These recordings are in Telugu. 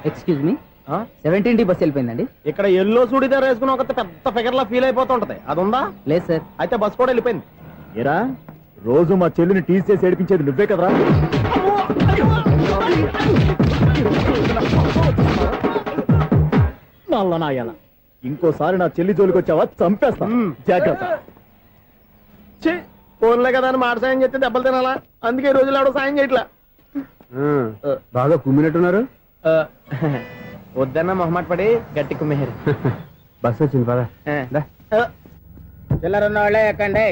Excuse me 17D bus వెళ్ళిపోయిందండి. ఇక్కడ ఎల్లో చూడిదార్ వేసుకుని ఒక పెద్ద ఫిగర్ లా ఫీల్ అయిపోతుంటది, అది ఉందా? లేదు సార్. అయితే బస్ కూడా వెళ్ళిపోయింది. ఏరా రోజు మా చెల్లిని టీస్ చేసి ఏడిపించేది నువ్వే కదరా? నల్లనాయాల ఇంకోసారి నా చెల్లి జోలికి వచ్చావా చంపేస్తా, జాగ్రత్త. ఫోన్లే కదా అని మాట సాయం చేస్తే దెబ్బలు తినాలా, అందుకే ఈ రోజులు ఎవడో సాయం చేయట్లా. బాగా కుమ్మినట్టున్నారు. వద్దన్న మొహమాట పడి గట్టి కుమ్మేరు. బస్ వచ్చింది పదా. చిల్లర ఉన్న వాళ్ళే ఎక్కండి,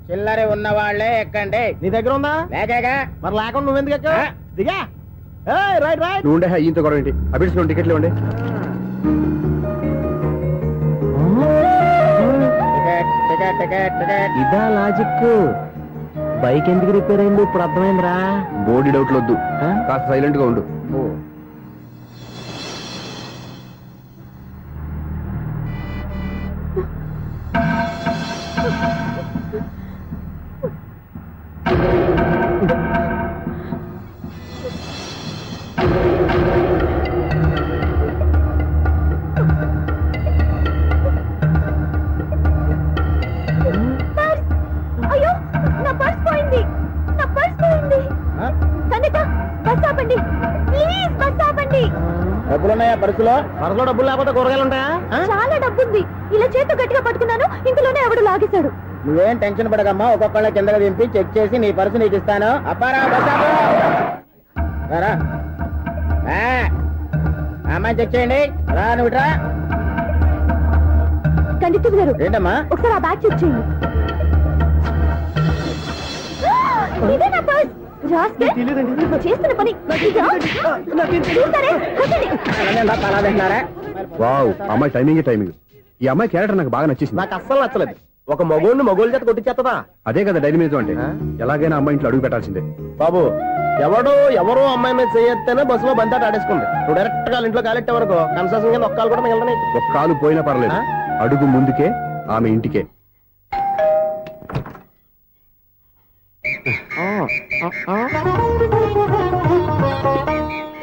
చిల్లర ఉన్న వాళ్ళే ఎక్కండి. నీ దగ్గర ఉందా? లేకగా మరి లేకుండా నువ్వెందుకు ఎక్క? దిగా. Right right. నువ్వు ఉండే ఈయంతో గొడవ ఏంటి? అభిడ్స్లో టికెట్లు ఇవ్వండి. Ticket ticket ticket. ఇదా లాజిక్. బైక్ ఎందుకు రిపేర్ అయింది ఇప్పుడు అర్థమైందిరా. బోడీ డౌట్లు వద్దు, కాస్త సైలెంట్ గా ఉండు. డబ్బులున్నాయా పరుసులో? పరుసులో డబ్బులు లేకపోతే కూరగాయలు ఉంటాయా? చాలా డబ్బుంది. ఇలా చేతు గట్టిగా పట్టుకున్నాను, ఇంతలోనే ఎవడు లాగేశాడు. నువ్వేం టెన్షన్ పడకమ్మా, ఒక్కొక్కళ్ళ కిందగా దింపి చెక్ చేసి నీ పర్సు నీకు ఇస్తాను. అప్పారా అమ్మాయి చెక్ చేయండి. రా నువ్వు రా. కండిక్టర్ గారు ఏంటమ్మా? ఒకసారి ఆ బ్యాగ్ చెక్ చేయండి. ఇదే నా పర్స్. చేస్తున్న పని వావ్, అమ్మాయి టైమింగ్ టైమింగ్. ఈ అమ్మాయి క్యారెక్టర్ నాకు బాగా నచ్చేసింది. నాకు అస్సలు నచ్చలేదు. ఒక మగోడిని మగోళ్ళ చేత కొట్టించేస్తుందా? అదే కదా డైనమిజం అంటే. ఎలాగైనా అమ్మాయి ఇంట్లో అడుగు పెట్టాల్సిందే. బాబు, ఎవరో అమ్మాయి మీద చేయొత్తేనే బస్సులో బంతాట ఆడేసుకుంది. నువ్వు డైరెక్ట్ గా ఇంట్లో కాలెట్టే వరకు కన్సెషన్ కింద ఒక్కలు కూడా మిగలనే. ఒక్క కాలు పోయినా పర్లేదు, అడుగు ముందుకే ఆమె ఇంటికే.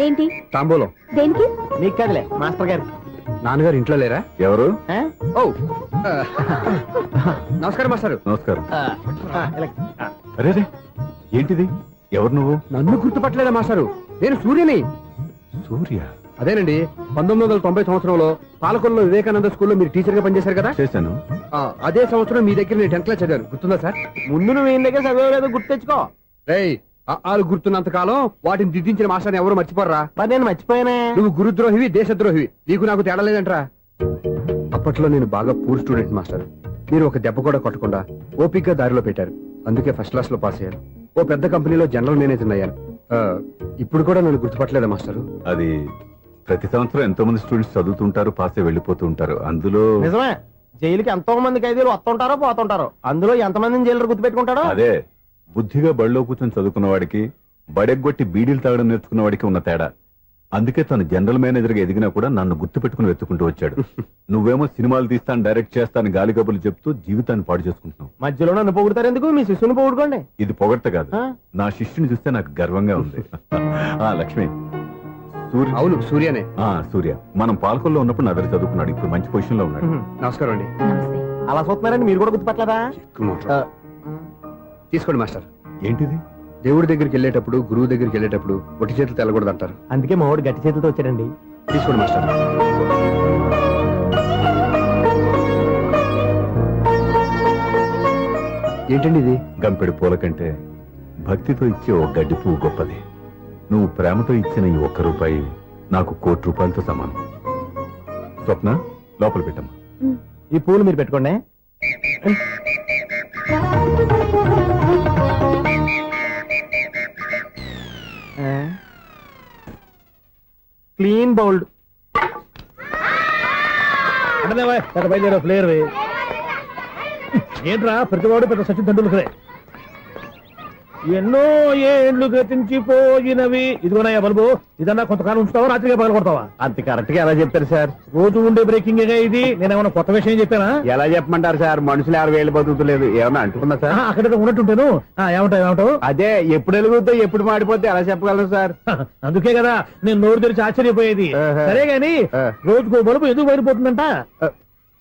ఏంటి తాంబూలం దేనికి? నీకు కదలే, మాస్టర్ గారు. నాన్నగారు ఇంట్లో లేరా? ఎవరు? ఓ నమస్కారం మాస్టర్. నమస్కారం. అరే ఏంటిది? ఎవరు నువ్వు? నన్ను గుర్తుపట్టలేదా మాస్టారు? నేను సూర్యని. సూర్య? అదేనండి, 1990 సంవత్సరంలో పాలకొల్లో వివేకానంద స్కూల్లో మీరు టీచర్ గా పనిచేశారు కదా? చేశాను. అదే సంవత్సరం మీ దగ్గర నేను 10th క్లాస్ చదివాను, గుర్తుందా సార్? ముందు నువ్వు ఈయన దగ్గర చదవలేదు, గుర్తు తెచ్చుకో. రేయ్, ఆలు గుర్తున్నంత కాలం వాటిని దిద్దించిన మాస్టర్ని ఎవరు మర్చిపోర్రా? మరి నేను మర్చిపోయానే. నువ్వు గురుద్రోహివి, దేశద్రోహివి. నీకు నాకు తేడా లేదంట్రా. అప్పట్లో నేను బాగా పూర్ స్టూడెంట్ మాస్టర్. మీరు ఒక దెబ్బ కూడా కొట్టకుండా ఓపిగ్గా దారిలో పెట్టారు, అందుకే ఫస్ట్ క్లాస్ లో పాస్ అయ్యాను. ఓ పెద్ద కంపెనీలో జనరల్ మేనేజర్ అయ్యాను. ఇప్పుడు కూడా నన్ను గుర్తుపట్టలేదా మాస్టర్? అది ప్రతి సంవత్సరం ఎంతో మంది స్టూడెంట్స్ చదువుతుంటారు, పాస్ అయి వెళ్ళిపోతూ ఉంటారు. అందులో నిజమే, జైలుకి ఎంతో మంది ఖైదీలు వస్తుంటారో పోతుంటారో. అందులో ఎంతమందిని జైలు గుర్తు పెట్టుకుంటాడో. అదే బుద్ధిగా బడిలో కూర్చొని చదువుకున్న వాడికి, బడెగ్గొట్టి బీడీలు తాగడం నేర్చుకున్న వాడికి ఉన్న తేడా. అందుకే తను జనరల్ మేనేజర్ గా ఎదిగినా కూడా నన్ను గుర్తు పెట్టుకుని వెతుకుంటూ వచ్చాడు. నువ్వేమో సినిమాలు తీస్తాను, డైరెక్ట్ చేస్తాను గాలి కబుర్లు చెప్తూ జీవితాన్ని పాడు చేసుకుంటున్నావు. మధ్యలో నన్ను పొగుడతారు ఎందుకు? మీ శిష్యుని పొగుడుకోండి. ఇది పొగడ్త కాదు, నా శిష్యుని చూస్తే నాకు గర్వంగా ఉంది. లక్ష్మి. సూర్య? అవును, సూర్యనే. సూర్య మనం పాలకొల్లో ఉన్నప్పుడు నా దగ్గర చదువుకున్నాడు, ఇప్పుడు మంచి పొజిషన్ లో ఉన్నాడు. నమస్కారం అండి. అలా చూస్తున్నారండి, మీరు కూడా గుర్తుపట్టలేదా? తీసుకోండి మాస్టర్. ఏంటిది? దేవుడి దగ్గరికి వెళ్ళేటప్పుడు, గురువు దగ్గరికి వెళ్ళేటప్పుడు ఒట్టి చేతులు తెల్లకూడదు అంటారు, అందుకే మా వాడు గట్టి చేతులతో వచ్చాడండి. తీసుకోండి మాస్టర్. ఏంటండి ఇది? గంపెడు పూల కంటే భక్తితో ఇచ్చే ఒక గడ్డి పువ్వు గొప్పది. నువ్వు ప్రేమతో ఇచ్చిన ఈ ₹1 నాకు ₹1,00,00,000తో సమానం. స్వప్న, లోపల పెట్టమ్మా. ఈ పూలు మీరు పెట్టుకోండి. Clean bowled. అంటే ప్లేయర్ ఏంట్రా, ప్రతివాడు పెద్ద సచిన్ తెండూల్కరే. ఎన్నో ఏండ్లు గతించిపోయినవి. ఇదిగోనయ్యా బల్బు, ఇదన్నా కొంతకాలం ఉంచుతావా, రాత్రిగా పగల కొడతావా? అంత కరెక్ట్ గా ఎలా చెప్తారు సార్? రోజు ఉండే బ్రేకింగ్ ఇది. నేనేమన్నా కొత్త విషయం చెప్పానా? ఎలా చెప్పమంటారు సార్? మనుషులు ఎవరు వేలు బతుకుతలేదు, ఏమన్నా అంటున్నా సార్? అక్కడ ఉన్నట్టుంటాను. ఏమంటావు? అదే ఎప్పుడు వెలుగుతో ఎప్పుడు మాడిపోతే ఎలా చెప్పగలరు సార్? అందుకే కదా నేను నోరు తెరిచి ఆశ్చర్యపోయేది. ఆహా. సరే గాని రోజుకో బల్బు ఎందుకు బయటపోతుందంట?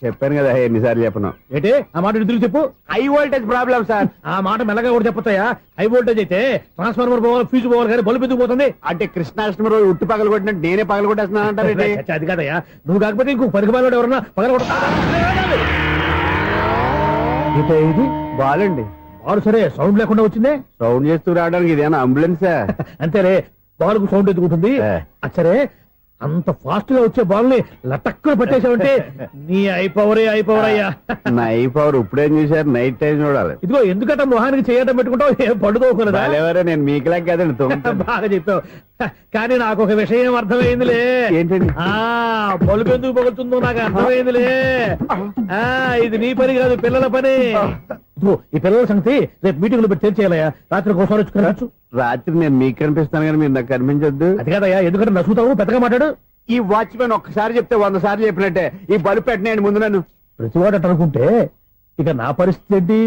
చెప్పాను కదా ఎన్నిసార్లు చెప్పను. ఏంటి ఆ మాట ఇద్దరు చెప్పు. High voltage problem sir. ఆ మాట మెల్లగా కూడా చెప్పొచ్చాయా? హై వోల్టేజ్ అయితే ట్రాన్స్ఫార్మర్ పోవాలి, ఫ్యూజ్ పోవాలి, కానీ బల్బు ఎందుకు పోతుంది? అంటే కృష్ణాష్టమి రోజు ఉట్టి పగలు కొట్టినట్టు నేనే పగలు కొట్టేస్తున్నాను అంటారు. చచ్చా, అది కాదయ్యా. నువ్వు కాకపోతే ఇంకో పనికి బాగా ఎవరన్నా పగల ఇది బాలండి. బాలు సరే సౌండ్ లేకుండా వచ్చిందే. సౌండ్ చేస్తూ రావడానికి ఇదేనా అంబులెన్సా? అంతేలే, బాలుకు సౌండ్ ఎందుకుంటుంది? సరే అంత ఫాస్ట్ గా వచ్చే బాల్ ని లటక్కున పట్టేసావంటే నీ ఐపవర్ అయ్యా. నైట్ పవర్ ఇప్పుడేం చూసారు? నైట్ టైం చూడాలి. ఇదిగో ఎందుకంటే మొహానికి చేయటం పెట్టుకుంటావు, ఏం పండుకోకూడదా? ఎవరే నేను మీకులా కదండి. బాగా చెప్పావు. కానీ నాకు ఒక విషయం అర్థమైందిలే. ఏంటండి? బల్బు ఎందుకు పగులుతుందో నాకు అర్థమైందిలే. ఇది నీ పని కాదు, పిల్లల పని. ఇదిగో ఈ పిల్లల సంగతి రేపు మీటింగ్ లో పెట్టి తెరిచేయాలయ్యా. రాత్రి ఒకసారి వచ్చుకోవచ్చు. రాత్రి నేను మీకు కనిపిస్తాను కానీ మీరు నాకు కనిపించొద్దు. అది కాదయ్యా, ఎందుకంటే నసుగుతావు, పెద్దగా మాట్లాడు. ఈ వాచ్మెన్ ఒక్కసారి చెప్తే 100 సార్లు చెప్పినట్టే. ఈ బల్బు పెట్టినాయండి ముందు నన్ను. ప్రతివాడట అనుకుంటే ఇక నా పరిస్థితి ఏంటి?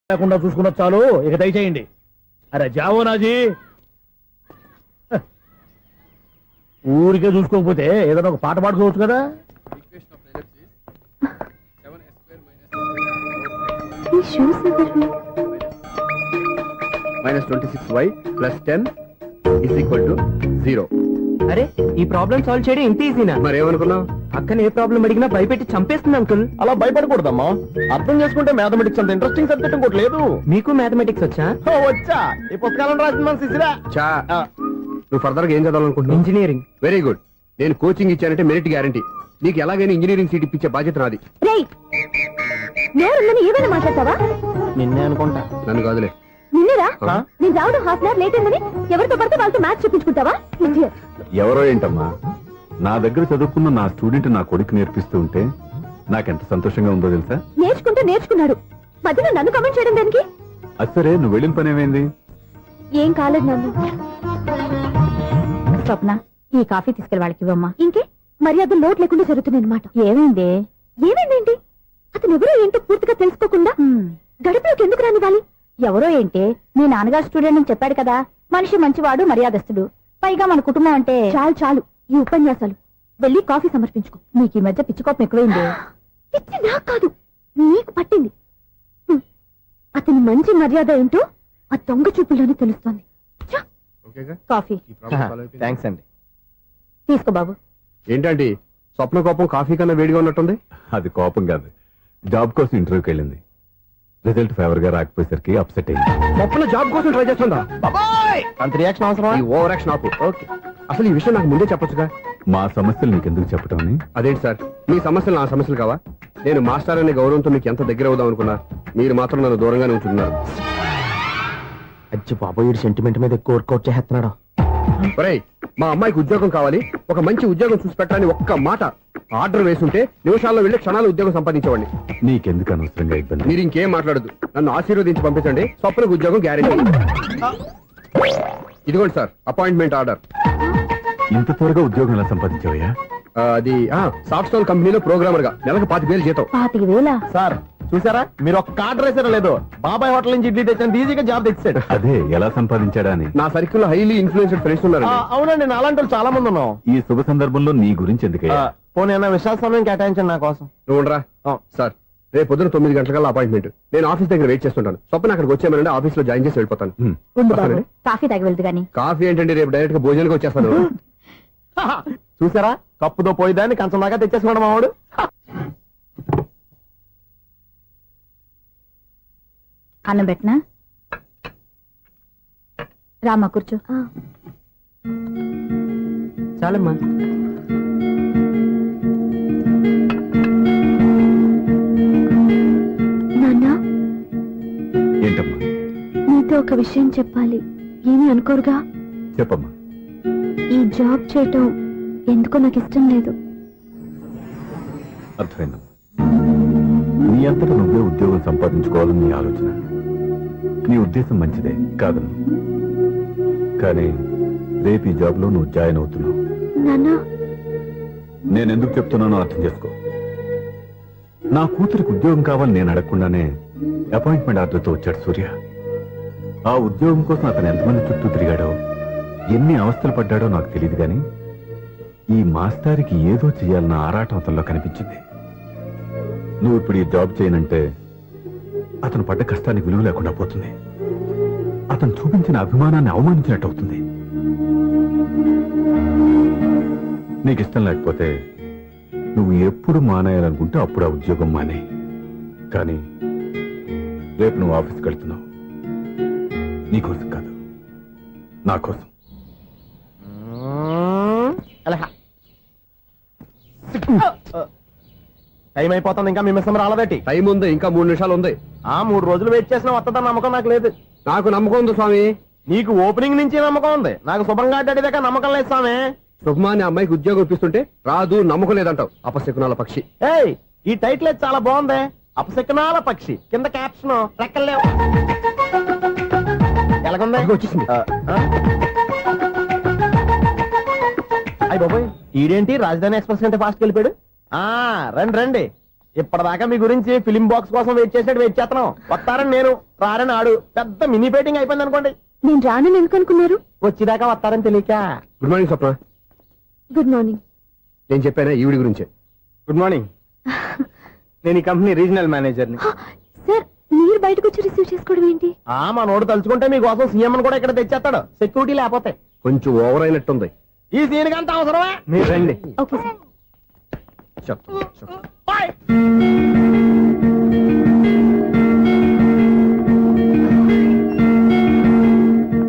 లేకుండా చూసుకున్న చాలు, ఇక దయచేయండి. అరే జావో నాజీ, ఊరికే చూసుకోకపోతే ఏదైనా ఒక పాట పాడుకోవచ్చు కదా. -26y + 10 = 0. అరే ఈ ప్రాబ్లం సాల్వ్ చేయడం ఇంత ఈజీనా? మరేమనుకున్నావు? అక్కని ఏ ప్రాబ్లం అడిగినా భయపెట్టి చంపేస్తుంది అంకుల్. అలా భయపడకూడదమ్మా. అర్థం చేసుకుంటే మ్యాథమెటిక్స్ అంత ఇంట్రెస్టింగ్ సబ్జెక్ట్ ఇంకోటి లేదు. మీకు మ్యాథమెటిక్స్ వచ్చా? వచ్చా. ఈ పుస్తకాలను రాసింది మన శిశిరా. నువ్వు ఫర్దర్ గా ఏం చదవాలనుకుంటున్నావు? ఇంజనీరింగ్. Very good. నేను కోచింగ్ ఇచ్చానంటే మెరిట్ గ్యారంటీ. నీకు ఎలాగైనా ఇంజనీరింగ్ సీట్ ఇప్పించే బాధ్యత నాది. ఏమైనా మాట్లాడతావా? నిన్నే అనుకుంటా. నన్ను కాదులే. నిన్నరా? నేను రావడం హాఫ్ అన్ అవర్ లేట్ అయిందని ఎవరితో పడితే వాళ్ళతో మ్యాచ్ చూపించుకుంటావా? ఎవరో ఏంటమ్మా, నా దగ్గర చదువుకున్న నా స్టూడెంట్ నా కొడుకు నేర్పిస్తూ ఉంటే నాకెంత సంతోషంగా ఉందో తెలుసా? నేర్చుకున్నాడు. మధ్యలో నన్ను కమెంట్ చేయడం దానికి? అది సరే, నువ్వు వెళ్ళిన పని ఏమైంది? ఏం కాలేదు నన్ను. స్వప్న, ఈ కాఫీ తీసుకెళ్ళి వాళ్ళకి ఇవ్వమ్మా. ఇంకే మర్యాద లోటు లేకుండా జరుగుతుంది అనమాట. ఏమైంది? ఏమైందేంటి? అతను ఎవరో ఏంటో పూర్తిగా తెలుసుకోకుండా గడపలోకి ఎందుకు రానివ్వాలి? ఎవరో ఏంటి, మీ నాన్నగారు స్టూడెంట్ అని చెప్పాడు కదా. మనిషి మంచివాడు, మర్యాదస్తుడు. పైగా మన కుటుంబం అంటే. చాలు ఈ ఉపన్యాసాలు. వెళ్ళి కాఫీ సమర్పించుకో. నీకు ఈ మధ్య పిచ్చుకోపం ఎక్కువైంది. పిచ్చి నాకు కాదు, నీకు పట్టింది. అతని మంచి మర్యాద ఏంటో ఆ దొంగ చూపుల్లోనే తెలుస్తోంది. కాఫీ థ్యాంక్స్ అండి. తీసుకో బాబు. ఏంటండి స్వప్న కోపం కాఫీ కన్నా వేడిగా ఉన్నట్టుంది? అది కోపం కాదు, జాబ్ కోసం ఇంటర్వ్యూకి వెళ్ళింది. రిజల్ట్ ఫేవర్ గా రాకపోయేసరికి అప్సెట్ అయింది. స్వప్న జాబ్ కోసం ట్రై చేస్తుందా? అంత రియాక్షన్ అవసరం? ఈ ఓవర్ యాక్షన్ ఆపు. ఓకే, అసలు ఈ విషయం నాకు ముందే చెప్పొచ్చుగా. మా సమస్యలు నీకెందుకు చెప్పటం అని. అదేంటి సార్, మీ సమస్యలు నా సమస్యలు కావా? నేను మాస్టర్ అనే గౌరవంతో మీకు ఎంత దగ్గర అవుదాం అనుకున్నా, మీరు మాత్రం నన్ను దూరంగానే ఉంటున్నారు. అచ్చి బాబోయ్, సెంటిమెంట్ మీద ఎక్కువ వర్కౌట్ చేస్తున్నాడు. ఒరేయ్, మా అమ్మాయికి ఉద్యోగం కావాలి, ఒక మంచి ఉద్యోగం చూసి పెట్టాలని ఒక్క మాట ఆర్డర్ వేసుంటే నిమిషాల్లో వెళ్ళి క్షణాలు ఉద్యోగం సంపాదించేవాడిని. నీకెందుకు అనవసరంగా ఇబ్బంది? మీరు ఇంకేం మాట్లాడదు, నన్ను ఆశీర్వదించి పంపించండి. స్వప్నకు ఉద్యోగం గ్యారెంటీ. ఇదిగోండి సార్, అపాయింట్మెంట్ ఆర్డర్. ఇంత త్వరగా ఉద్యోగం ఎలా సంపాదించావయ్యా? అది సాఫ్ట్వేర్ కంపెనీలో ప్రోగ్రామర్ గా నెలకు 25,000 జీతం. 25,000? సార్ చూసారా, మీరు ఒక కార్డు వేసారో లేదో, బాబాయ్ హోటల్ నుంచి ఇడ్లీ తెచ్చాను, ఈజీగా జాబ్ తెచ్చాడు. అదే ఎలా సంపాదించాడా అని. నా సర్కిల్ లో హైలీ ఇన్ఫ్లుయెన్స్డ్ ఫ్రెండ్స్ ఉన్నారు. అవునండి, నా అలాంటి వాళ్ళు చాలా మంది ఉన్నాం. ఈ శుభ సందర్భంలో నీ గురించి ఎందుకయ్యా? పోనీ విశాల సమయం కేటాయించండి నా కోసం. నువ్వురా సార్, రేపు పొద్దున 9 గంటలకల్లా అపాయింట్మెంట్. నేను ఆఫీస్ దగ్గర వెయిట్ చేస్తుంటాను. స్వప్న అక్కడికి వచ్చేయమనండి, ఆఫీస్ లో జాయిన్ చేసి వెళ్ళిపోతాను. ఉండు బాబు, వస్తానండి. కాఫీ తాగి వెళ్దు గాని. కాఫీ ఏంటండి, రేపు డైరెక్ట్ గా భోజనానికి వచ్చేస్తాను. చూసారా, కప్పుతో పోయిదాన్ని కంచం దాకా తెచ్చేసుకున్నాడు మావాడు. అన్నం పెట్టనా? రామా కూర్చో. చాలమ్మా. నాన్న, ఏంటమ్మా? నీతో ఒక విషయం చెప్పాలి. ఏమీ అనుకోరుగా? చెప్పమ్మా. ఈ జాబ్ చేయటం ఎందుకో నాకు ఇష్టం లేదు. అర్థమైందమ్మా. నీ అంతటా నువ్వే ఉద్యోగం సంపాదించుకోవాలని నీ ఆలోచన. నీ ఉద్దేశం మంచిదే కాదమ్మా. కానీ రేపు ఈ జాబ్ లో నువ్వు జాయిన్ అవుతున్నావు. నాన్న, నేను ఎందుకు చెప్తున్నానో అర్థం చేసుకో. నా కూతురికి ఉద్యోగం కావాలని నేను అడగకుండానే అపాయింట్మెంట్ ఆర్డర్తో వచ్చాడు సూర్య. ఆ ఉద్యోగం కోసం అతను ఎంతమంది చుట్టూ తిరిగాడో, ఎన్ని అవస్థలు పడ్డాడో నాకు తెలియదు కానీ ఈ మాస్టారికి ఏదో చేయాలన్న ఆరాటం అతనిలో కనిపించింది. నువ్వు ఇప్పుడు ఈ జాబ్ చేయనంటే అతను పడ్డ కష్టానికి విలువ లేకుండా పోతుంది. అతను చూపించిన అభిమానాన్ని అవమానించినట్టు అవుతుంది. నీకు ఇష్టం లేకపోతే నువ్వు ఎప్పుడు మానేయాలనుకుంటే అప్పుడు ఆ ఉద్యోగం మానే. కానీ రేపు నువ్వు ఆఫీస్కి వెళ్తున్నావు, నీకోసం కాదు, నా కోసం. టైం అయిపోతుంది, ఇంకా మీ మిస్సం రాలేదటి. టైం ఉంది, ఇంకా 3 నిమిషాలు ఉంది. 3 రోజులు వెయిట్ చేసిన వస్తుందని నమ్మకం నాకు లేదు. నాకు నమ్మకం ఉంది స్వామి. నీకు ఓపెనింగ్ నుంచి నమ్మకం ఉంది, నాకు శుభ్రంగా అడ్డాక నమ్మకం లేదు స్వామి. శుభమాని అమ్మాయికి ఉద్యోగం ఇప్పిస్తుంటే రాదు, నమ్మకం లేదంటావు. అపశకునాల పక్షి. ఏయ్, ఈ టైటిల్ అయితే చాలా బాగుంది. అపశకునాల పక్షి, కింద క్యాప్షన్ రెక్కలేవు. ఎలాగుంది? ఇదిగో వచ్చేసింది. అయ్యి బాబోయ్, ఈడేంటి రాజధాని ఎక్స్ప్రెస్ కంటే ఫాస్ట్ వెళ్ళిపోయాడు. రండి రండి. ఇప్పటిదాకా మీ గురించి ఫిలిం బాక్స్ కోసం వెయిట్ చేసినట్టు వెయిట్ చేస్తున్నాం. వస్తారని నేను, రారని ఆడు. పెద్ద మినీ పేటింగ్ అయిపోయింది అనుకోండి. నేను రానని ఎందుకు అనుకున్నారు? వచ్చేదాకా వస్తారని తెలియక. Good morning Swapna. Good morning. నేను చెప్పానా ఈవిడి గురించే. Good morning. నేను ఈ కంపెనీ రీజనల్ మేనేజర్ని. సార్, మీరు బయటకు వచ్చి రిసీవ్ చేసుకోవడం ఏంటి? మా నోడు తలుచుకుంటే మీకోసం సీఎం కూడా ఇక్కడ తెచ్చేస్తాడు, సెక్యూరిటీ లేకపోతే. కొంచెం ఓవర్ అయినట్టుంది. ఈ సీన్ అంత అవసరమా? మీరు రండి. Okay sir.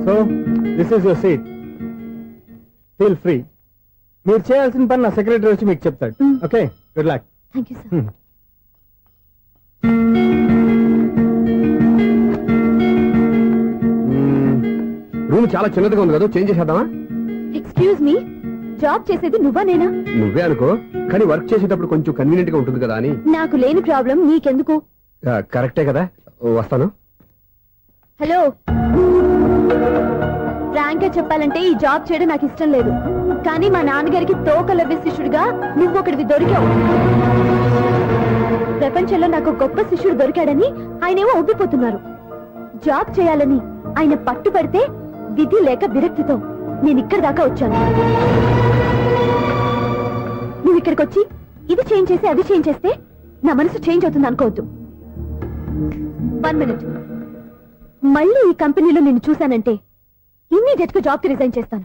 So this is your seat. Feel free. మీరు చేయాల్సిన పని నా సెక్రటరీ వచ్చి మీకు చెప్తాడు. Okay, good luck. Thank you sir. Room చాలా చిన్నదిగా ఉంది కదా, చేంజ్ చేసేద్దామా? ఎక్స్క్యూజ్ మీ, జాబ్ చేసేది నువ్వా నేనా? నువ్వే అనుకో, కానీ వర్క్ చేసేటప్పుడు కొంచెం కన్వీనియంట్ గా ఉంటుంది కదా అని. నాకు లేని ప్రాబ్లం నీకెందుకు? కరెక్టే కదా, వస్తాను. హలో, ఫ్రాంక్ గా చెప్పాలంటే ఈ జాబ్ చేయడం నాకు ఇష్టం లేదు. కానీ మా నాన్నగారికి తోకలవ్వే శిష్యుడిగా నువ్వు ఒకటివి దొరికావు. ప్రపంచంలో నాకు గొప్ప శిష్యుడు దొరికాడని ఆయనేమో ఒప్పిపోతున్నారు. జాబ్ చేయాలని ఆయన పట్టుపడితే విధి లేక విరక్తితో నేను ఇక్కడి దాకా వచ్చాను. నువ్వు ఇక్కడికి వచ్చి ఇది చేంజ్ చేసి అది చేంజ్ చేస్తే నా మనసు చేంజ్ అవుతుంది అనుకోవద్దు. 1 మినిట్. మళ్ళీ ఈ కంపెనీలో నిన్ను చూశానంటే ఇమ్మీడియట్ గా జాబ్ కి రిజైన్ చేస్తాను.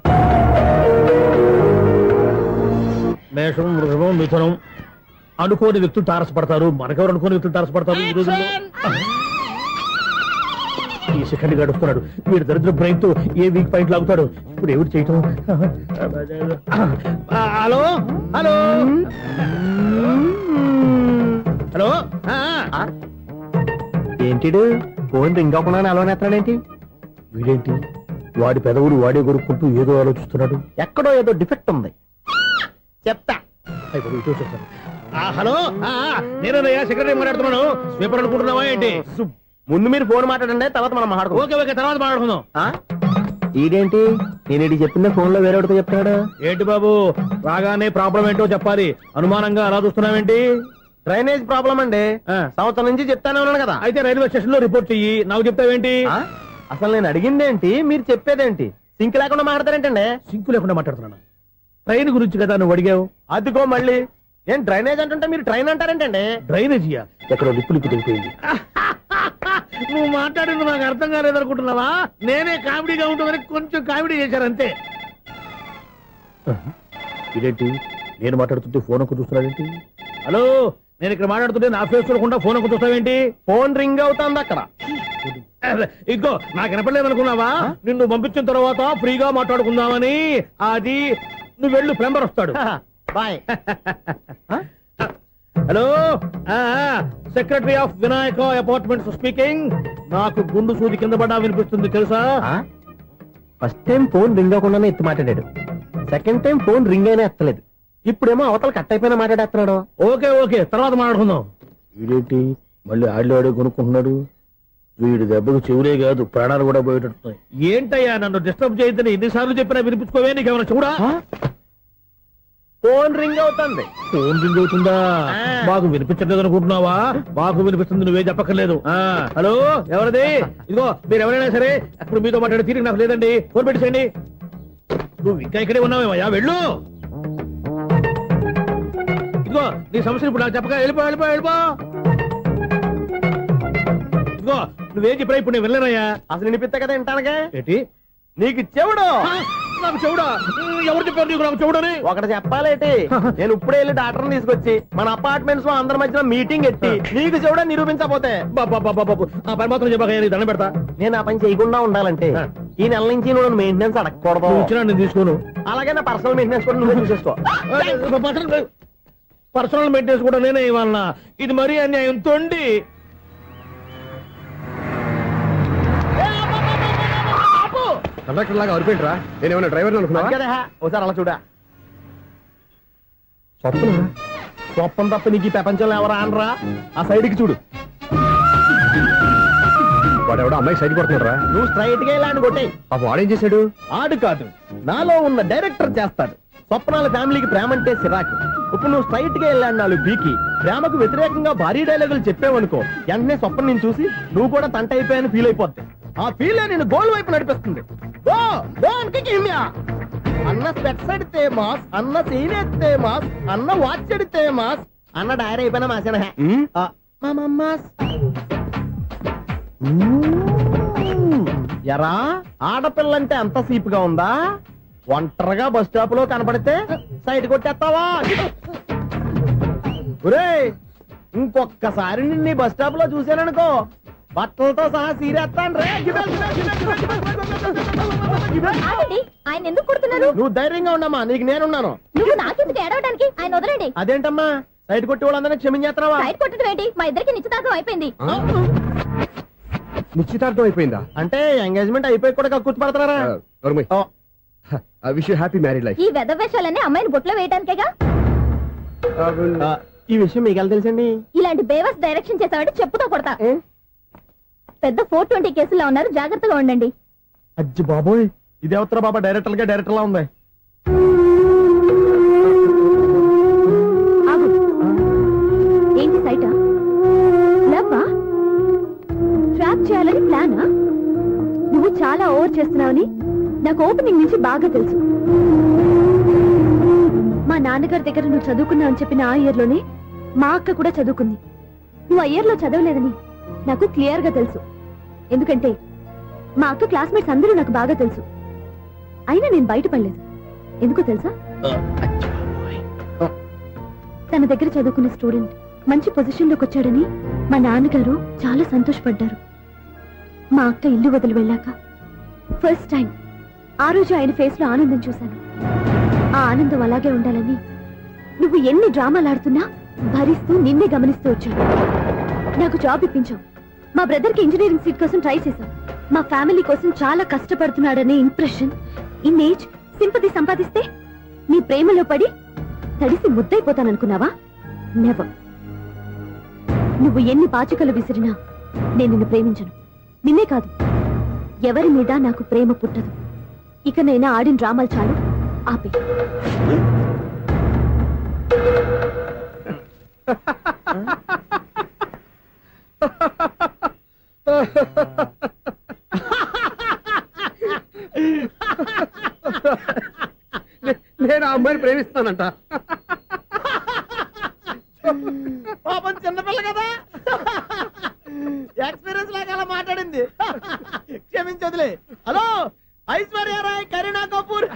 మేషం, వృషభం, మిథునం. అనుకోని వ్యక్తులు తారసపడతారు. మనకెవరు అనుకోని వ్యక్తులు తారసపడతారు ఈ రోజుల్లో? ఈ సెకండ్ గడుస్తున్నాడు. వీడు దరిద్ర బ్రెయిన్ తో ఏ వీక్ పాయింట్ లాగుతాడు. ఇప్పుడు ఎవరు చేయటం? Hello hello hello. ఏంటిడు ఫోన్ రింగ్ అవ్వకుండా అలవనేస్తాడేంటి? వీడేంటి వాడి పెదవులు వాడే కొరుక్కుంటూ ఏదో ఆలోచిస్తున్నాడు. ఎక్కడో ఏదో డిఫెక్ట్ ఉంది, చెప్తా. హలో, నేనయ్యా సెక్రటరీ మాట్లాడుతున్నాను. పేపర్ అనుకుంటున్నావా ఏంటి? ముందు మీరు ఫోన్ మాట్లాడండి, తర్వాత మనం మాట్లాడుకో. ఓకే ఓకే, తర్వాత మాట్లాడుకుందాం. ఈడేంటి నేను ఇది చెప్పిందే ఫోన్ లో వేరే చెప్తాడు. ఏంటి బాబు, రాగానే ప్రాబ్లం ఏంటో చెప్పాలి. అనుమానంగా అలా చూస్తున్నావేంటి? డ్రైనేజ్ ప్రాబ్లం అండి. సంవత్సరం నుంచి చెప్తానే ఉన్నాను కదా. అయితే రైల్వే స్టేషన్ లో రిపోర్ట్ చెయ్యి. నాకు చెప్తావేంటి? అసలు నేను అడిగిందేంటి, మీరు చెప్పేదేంటి? సింక్ లేకుండా మాట్లాడతారేంటండి? సింకు లేకుండా మాట్లాడుతున్నాను. ట్రైన్ గురించి కదా నువ్వు అడిగావు. అదిగో మళ్ళీ ఏం డ్రైనేజ్ అంటుంటే మీరు ట్రైన్ అంటారేంటండి? డ్రైనేజీయా? ఎక్కడో లిప్పులు తెగిపోయింది. నువ్వు మాట్లాడింది నాకు అర్థం కాలేదనుకుంటున్నావా? నేనే కామెడీగా ఉంటుందని కొంచెం కామెడీ చేశారు అంతే. ఇదేంటి నేను మాట్లాడుతుంటే ఫోన్ ఒక్క చూస్తున్నాడేంటి? హలో, నేను ఇక్కడ మాట్లాడుతుంటే నా ఫేస్ చూడకుండా ఫోన్ ఒక్క చూస్తావేంటి? ఫోన్ రింగ్ అవుతుంది అక్కడ. ఇదిగో నాకు వినపడలేదనుకున్నావా? నిన్ను పంపించిన తర్వాత ఫ్రీగా మాట్లాడుకుందామని. అది నువ్వు వెళ్ళు, ప్లంబర్ వస్తాడు. Bye. Hello, secretary of Vinayaka apartments speaking. నాకు గుండు సూది కింద పడ్డా వినిపిస్తుంది తెలుసా? ఫస్ట్ టైం ఫోన్ రింగ్ అవ్వకుండానే ఎత్తి మాట్లాడాడు. సెకండ్ టైం ఫోన్ రింగ్ అయినా ఎత్తలేదు. ఇప్పుడేమో అవతల కట్ అయిపోయినా మాట్లాడేస్తున్నాడు. ఓకే ఓకే, తర్వాత మాట్లాడుకుందాం. వీడేంటి మళ్ళీ ఆడే కొనుక్కుంటున్నాడు? వీడి దెబ్బకు చెవులే కాదు ప్రాణాలు కూడా పోయేటట్టున్నాయి. ఏంటయ్యా నన్ను డిస్టర్బ్ చేయొద్దని ఎన్నిసార్లు చెప్పినా వినిపించుకోవే? నీకేమైనా చూడా? ఫోన్ రింగ్ అవుతుంది. ఫోన్ రింగ్ అవుతుందా? మాకు వినిపించట్లేదు అనుకుంటున్నావా? మాకు వినిపిస్తుంది, నువ్వే చెప్పక్కర్లేదు. హలో, ఎవరిది? ఇదిగో మీరు ఎవరైనా సరే ఇప్పుడు మీతో మాట్లాడే తీరిక నాకు లేదండి. ఫోన్ పెట్టేసేయండి. నువ్వు ఇంకా ఇక్కడే ఉన్నావేమయ్యా, వెళ్ళు. ఇదిగో నీ సమస్యలు ఇప్పుడు నాకు చెప్పక వెళ్ళిపో వెళ్ళిపో వెళ్ళిపో. ఇదిగో నువ్వేం చెప్పరా ఇప్పుడు నేను వెళ్ళానయ్యా. అసలు వినిపిస్తా కదా వింటానగా. ఏంటి నీకు చెవుడు? నాకు చెవుడా? ఎవరు చెప్పారు నీకు నాకు చెవుడని? ఒకటి చెప్పాలేటి, నేను ఇప్పుడే వెళ్ళి డాక్టర్ని తీసుకొచ్చి మన అపార్ట్మెంట్స్ లో అందరి మధ్యన మీటింగ్ ఎట్టి నీకు చెవుడని నిరూపించకపోతే ఆ పని మాత్రం చెప్పక దండం పెడతా. నేను ఆ పని చేయకుండా ఉండాలంటే ఈ నెల నుంచి నువ్వు మెయింటెనెన్స్ అడగకూడదు. ఇచ్చినా నేను తీసుకోను. అలాగే నా పర్సనల్ మెయింటెనెన్స్ కూడా నువ్వే చూసేసుకో. పర్సనల్ మెయింటెనెన్స్ కూడా నేనే ఇవ్వాలన్నా? ఇది మరీ అన్యాయం తొండి. కండక్టర్ లాగా అరిపోయింట్రా. నేనేమన్నా డ్రైవర్ అనుకున్నావా? కదా ఒకసారి అలా చూడా. స్వప్న స్వప్నం తప్ప నీకు ఈ ప్రపంచంలో ఎవరా అనరా? ఆ సైడ్కి చూడు. వాడెవడో అమ్మాయి సైడ్ పడుతున్నారా? నువ్వు స్ట్రైట్ గా ఇలా కొట్టే. ఆ వాడేం చేశాడు? ఆడు కాదు, నాలో ఉన్న డైరెక్టర్ చేస్తాడు. స్వప్నాల ఫ్యామిలీకి ప్రేమ అంటే సిరాకు. ఇప్పుడు నువ్వు స్ట్రైట్ గా వెళ్ళాడు నాలుగు బీకి ప్రేమకు వ్యతిరేకంగా భారీ డైలాగులు చెప్పావనుకో, వెంటనే స్వప్నం నేను చూసి నువ్వు కూడా తంట అయిపోయాని ఫీల్ అయిపోద్ది. ఆ ఫీల్ నేను గోల్ వైపు నడిపిస్తుంది. అన్న స్పెట్స్ అడితే మాస్, అన్న సీన్ ఎత్తే మాస్, అన్న వాచ్ అడితే మాస్, అన్న డైరీ అయిపోయినా మాసేన ఎరా ఆడపిల్లంటే అంత సీప్ గా ఉందా? ఒంటరిగా బస్ స్టాప్ లో కనపడితే సైడ్ కొట్టేస్తావా? ఒరేయ్, ఇంకొక్కసారి నిన్ను బస్ స్టాప్ లో చూసాననుకో బట్టలతో సహా సీరేస్తాను రే. ఆయన ఎందుకు కొడుతున్నారు? నువ్వు ధైర్యంగా ఉండమ్మా, నీకు నేనున్నాను. నువ్వు నాకెందుకు ఏడవడానికి? ఆయన వదలండి. అదేంటమ్మా సైడ్ కొట్టి వాళ్ళందరినీ క్షమించేస్తున్నావా? సైడ్ కొట్టడం ఏంటి? మా ఇద్దరికి నిశ్చితార్థం అయిపోయింది. నిశ్చితార్థం అయిపోయిందా? అంటే ఎంగేజ్మెంట్ అయిపోయి కూడా కక్కుర్తి పడతారా? Wish you happy married life. ఈ వెధవేషాలన్నీ అమ్మాయిని బుట్లో వేయడానికేగా. ఈ విషయం మీకు ఎలా తెలుసండి? ఇలాంటి బేవస్ డైరెక్షన్ చేసావంటే చెప్పుతో కొడతా. పెద్ద 420 కేసుల్లో ఉన్నారు, జాగ్రత్తగా ఉండండి. అజ్జి బాబోయ్, ఇది ఎవరు బాబా డైరెక్టర్ గా డైరెక్టర్ లా ఉంది. ఆగు. ఏంటి సైటా? లవ్వా? ట్రాప్ చేయాలని ప్లానా? నువ్వు చాలా ఓవర్ చేస్తున్నావని నాకు ఓపెనింగ్ నుంచి బాగా తెలుసు. మా నాన్నగారి దగ్గర నువ్వు చదువుకున్నావు అని చెప్పిన ఆ ఇయర్ లోనే మా అక్క కూడా చదువుకుంది. నువ్వు ఆ ఇయర్ లో చదవలేదని నాకు క్లియర్ గా తెలుసు. ఎందుకంటే మా అక్క క్లాస్మేట్స్ అందరూ నాకు బాగా తెలుసు. అయినా నేను బయటపడలేదు. ఎందుకో తెలుసా? తన దగ్గర చదువుకున్న స్టూడెంట్ మంచి పొజిషన్ లోకి వచ్చాడని మా నాన్నగారు చాలా సంతోషపడ్డారు. మా అక్క ఇల్లు వదిలి వెళ్ళాక ఫస్ట్ టైం ఆ రోజు ఆయన ఫేస్ లో ఆనందం చూశాను. ఆ ఆనందం అలాగే ఉండాలని నువ్వు ఎన్ని డ్రామాలు ఆడుతున్నా భరిస్తూ నిన్నే గమనిస్తూ వచ్చాను. నాకు జాబ్ ఇప్పించావు. మా బ్రదర్ కి ఇంజనీరింగ్ సీట్ కోసం ట్రై చేశాం. మా ఫ్యామిలీ కోసం చాలా కష్టపడుతున్నాడనే ఇంప్రెషన్, ఇమేజ్, సింపతి సంపాదిస్తే నీ ప్రేమలో పడి తడిసి ముద్దైపోతాననుకున్నావా? నెవర్. నువ్వు ఎన్ని పాచికలు విసిరినా నేను నిన్ను ప్రేమించను. నిన్నే కాదు, ఎవరి మీద నాకు ప్రేమ పుట్టదు. ఇక నేను ఆడిన డ్రామాలు చాలు, ఆపే. నేను ఆ అమ్మాయిని ప్రేమిస్తానంట. పాపం చిన్నపిల్ల కదా ఎక్స్పీరియన్స్ లాగా అలా మాట్లాడింది. క్షమించదులే. హలో, ఐశ్వర్య రాయ్, కరీనా కపూర్.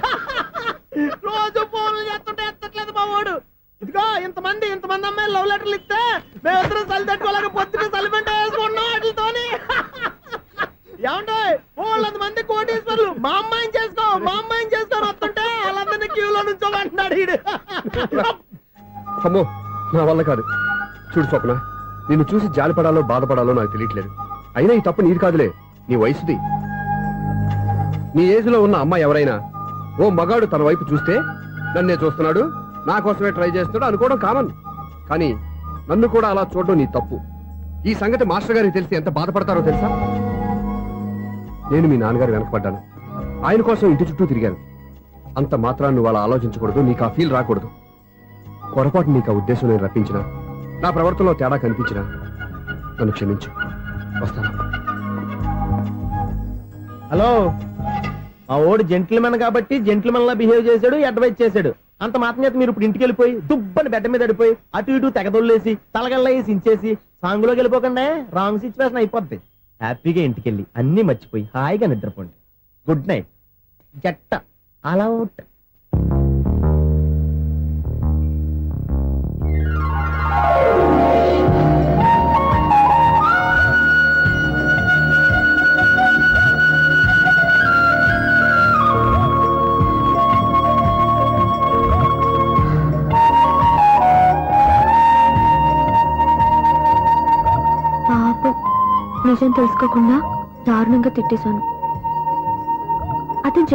రోజు ఫోన్లు చేస్తుంటే ఎత్తట్లేదు మా వాడు. ఇదిగో ఇంతమంది అమ్మాయిలు లవ్ లెటర్లు ఇస్తే మేమిద్దరం చలి తట్టుకోలేక పొద్దున చలిమంట వేసుకున్నాం వాటితోని. ఏమంటే వాళ్ళంత మంది కోటీశ్వర్లు మా అమ్మాయిని చేసుకొని వస్తుంటే వాళ్ళందరినీ క్యూలో నుంచోమంటున్నాడు ఈడు. అమ్మో, నా వల్ల కాదు. చూడు స్వప్న, నిన్ను చూసి జాలిపడాలో బాధపడాలో నాకు తెలియట్లేదు. అయినా ఈ తప్పు నీది కాదులే, నీ వయసుది. నీ ఏజ్ లో ఉన్న అమ్మాయి ఎవరైనా ఓ మగాడు తన వైపు చూస్తే నన్నే చూస్తున్నాడు, నా కోసమే ట్రై చేస్తున్నాడు అనుకోవడం కామన్. కానీ నన్ను కూడా అలా చూడడం నీ తప్పు. ఈ సంగతి మాస్టర్ గారికి తెలిసి ఎంత బాధపడతారో తెలుసా? నేను మీ నాన్నగారు వెనకపడ్డాను, ఆయన కోసం ఇంటి చుట్టూ తిరిగాను. అంత మాత్రాన్ని నువ్వు అలా ఆలోచించకూడదు, నీకు ఆ ఫీల్ రాకూడదు. పొరపాటు నీకు ఆ ఉద్దేశం నేను రప్పించిన, నా ప్రవర్తనలో తేడా కనిపించినా నన్ను క్షమించు. వస్తాను. హలో, మా ఓడు జెంటిల్మెన్ కాబట్టి జెంటిల్మెన్ లా బిహేవ్ చేశాడు, అడ్వైజ్ చేశాడు. అంత మాత్రం చేత మీరు ఇప్పుడు ఇంటికి వెళ్ళిపోయి దుబ్బని బెడ్ మీద పడిపోయి అటు ఇటు తెగదొల్లేసి తలగల్లా వేసి ఇంచేసి సాంగులోకి వెళ్ళిపోకుండా రాంగ్ సిచ్యువేషన్ అయిపోద్ది. హ్యాపీగా ఇంటికి వెళ్ళి అన్ని మర్చిపోయి హాయిగా నిద్రపోండి. Good night. జట్ట అలా అవుట్. పాపం, నిజం తెలుసుకోకుండా దారుణంగా తిట్టేశాను. అతను